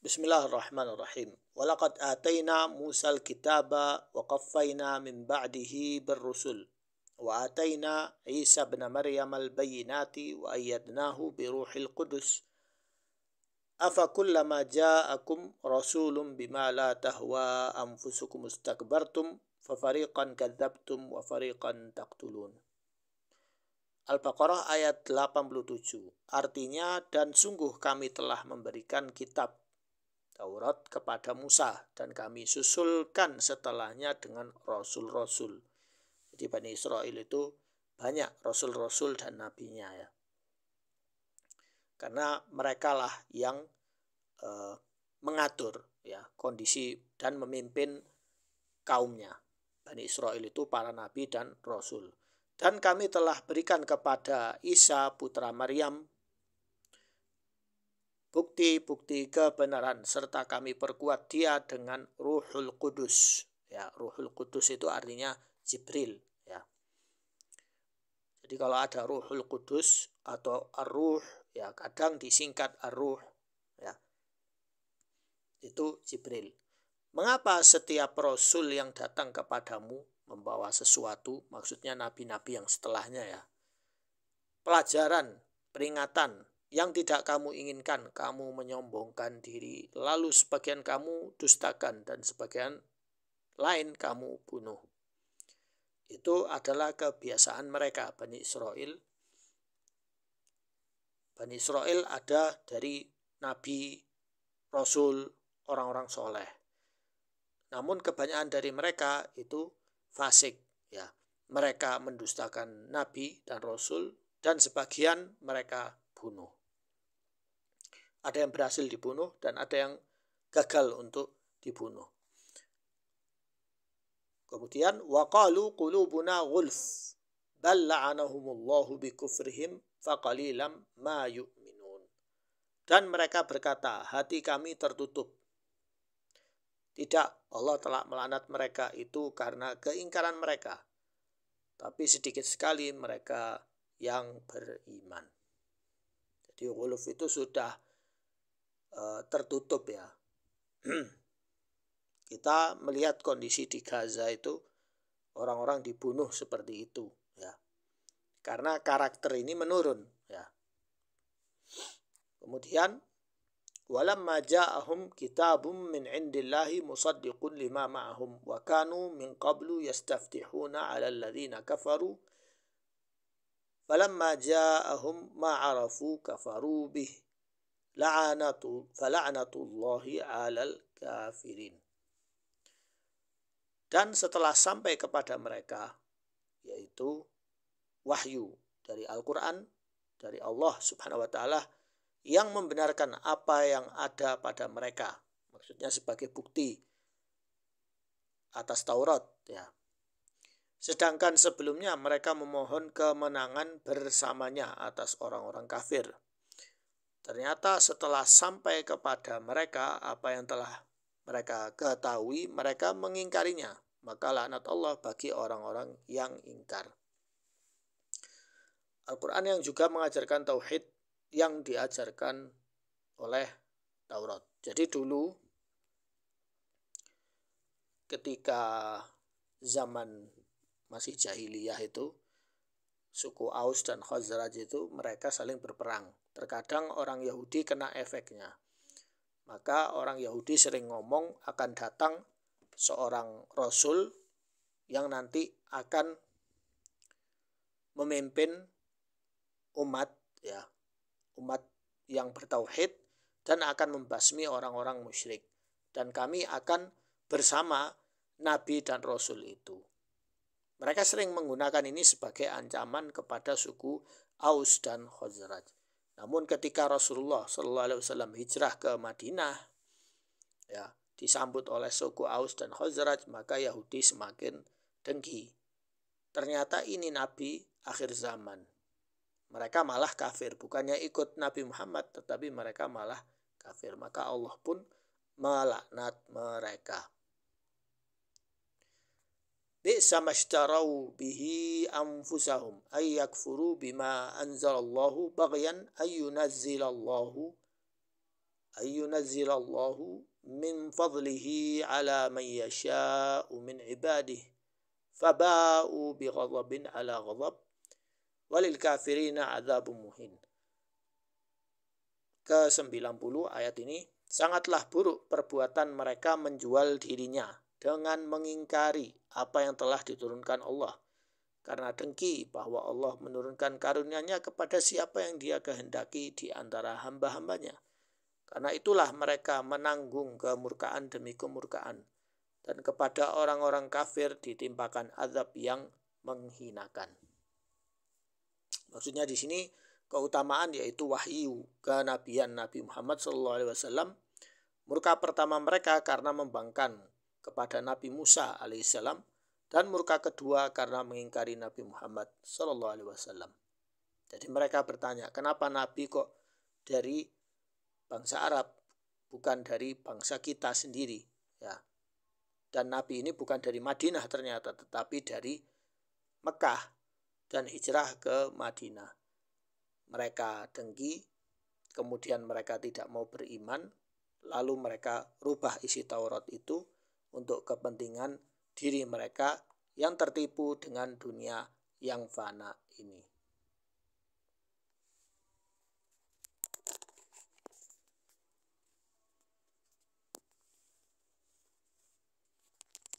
Bismillahirrahmanirrahim. Walaqad atayna Musal kitaba wa qaffayna min ba'dihi birrusul. Wa atayna Isa bin Maryam al-bayyinati wa ayyadnahu bi ruhil qudus. Afa kullama ja'akum rasulun bima la tahwa anfusukum istakbartum fa fariqan kadzabtum wa fariqan taqtulun. Al-Baqarah ayat 87. Artinya, dan sungguh kami telah memberikan kitab Taurat kepada Musa dan kami susulkan setelahnya dengan rasul-rasul. Jadi Bani Israel itu banyak rasul-rasul dan nabinya ya. Karena merekalah yang mengatur ya kondisi dan memimpin kaumnya. Bani Israel itu para nabi dan rasul. Dan kami telah berikan kepada Isa putra Maryam bukti-bukti kebenaran serta kami perkuat dia dengan Ruhul Kudus. Ya, Ruhul Kudus itu artinya Jibril ya. Jadi kalau ada Ruhul Kudus atau Ar-Ruh ya kadang disingkat Ar-Ruh ya. Itu Jibril. Mengapa setiap rasul yang datang kepadamu membawa sesuatu, maksudnya nabi-nabi yang setelahnya ya, pelajaran, peringatan yang tidak kamu inginkan, kamu menyombongkan diri, lalu sebagian kamu dustakan dan sebagian lain kamu bunuh. Itu adalah kebiasaan mereka, Bani Israel. Bani Israel ada dari nabi, rasul, orang-orang soleh. Namun kebanyakan dari mereka itu fasik ya. Mereka mendustakan nabi dan rasul dan sebagian mereka bunuh. Ada yang berhasil dibunuh dan ada yang gagal untuk dibunuh. Kemudian waqalu qulubuna ghulf bal la'anahumullahu bikufrihim faqalilam ma yu'minun. Dan mereka berkata, hati kami tertutup. Tidak, Allah telah melaknat mereka itu karena keingkaran mereka. Tapi sedikit sekali mereka yang beriman. Jadi ghuluf itu sudah tertutup ya. Kita melihat kondisi di Gaza itu orang-orang dibunuh seperti itu ya. Karena karakter ini menurun ya. Kemudian walamma ja'ahum kitabum min indillahi musaddiqun lima ma'ahum wa kanu min qablu yastaftihuna 'alal ladzina kafaru falamma ja'ahum ma 'arafu kafaru bih fala'natullahi 'alal kafirin. Dan setelah sampai kepada mereka yaitu wahyu dari Al-Quran dari Allah Subhanahu wa taala yang membenarkan apa yang ada pada mereka, maksudnya sebagai bukti atas Taurat ya. Sedangkan sebelumnya mereka memohon kemenangan bersamanya atas orang-orang kafir. Ternyata setelah sampai kepada mereka apa yang telah mereka ketahui, mereka mengingkarinya. Maka laknat Allah bagi orang-orang yang ingkar. Al-Quran yang juga mengajarkan tauhid yang diajarkan oleh Taurat. Jadi dulu ketika zaman masih jahiliyah itu suku Aus dan Khazraj itu mereka saling berperang. Terkadang orang Yahudi kena efeknya. Maka orang Yahudi sering ngomong akan datang seorang rasul yang nanti akan memimpin umat ya. Umat yang bertauhid dan akan membasmi orang-orang musyrik. Dan kami akan bersama Nabi dan Rasul itu. Mereka sering menggunakan ini sebagai ancaman kepada suku Aus dan Khazraj. Namun ketika Rasulullah SAW hijrah ke Madinah, ya, disambut oleh suku Aus dan Khazraj, maka Yahudi semakin dengki. Ternyata ini Nabi akhir zaman. Mereka malah kafir, bukannya ikut Nabi Muhammad, tetapi mereka malah kafir. Maka Allah pun melaknat mereka. Bi'sa mashtarau bihi anfusahum ay yakfuru bima anzalallahu baghyan ay yunazzilallahu ayyunazzilallahu min fadlihi ala man yasha'u min ibadihi faba'u bighadabin ala ghadab walil kafirina adzabun muhin. Ke-90 ayat ini, sangatlah buruk perbuatan mereka menjual dirinya dengan mengingkari apa yang telah diturunkan Allah, karena dengki bahwa Allah menurunkan karunia-Nya kepada siapa yang Dia kehendaki di antara hamba-hambanya. Karena itulah mereka menanggung kemurkaan demi kemurkaan, dan kepada orang-orang kafir ditimpakan azab yang menghinakan. Maksudnya di sini keutamaan yaitu wahyu kenabian Nabi Muhammad SAW. Murka pertama mereka karena membangkang kepada Nabi Musa alaihissalam, dan murka kedua karena mengingkari Nabi Muhammad SAW. Jadi mereka bertanya, kenapa Nabi kok dari bangsa Arab, bukan dari bangsa kita sendiri, ya. Dan Nabi ini bukan dari Madinah ternyata, tetapi dari Mekah dan hijrah ke Madinah. Mereka dengki, kemudian mereka tidak mau beriman, lalu mereka rubah isi Taurat itu untuk kepentingan diri mereka yang tertipu dengan dunia yang fana ini.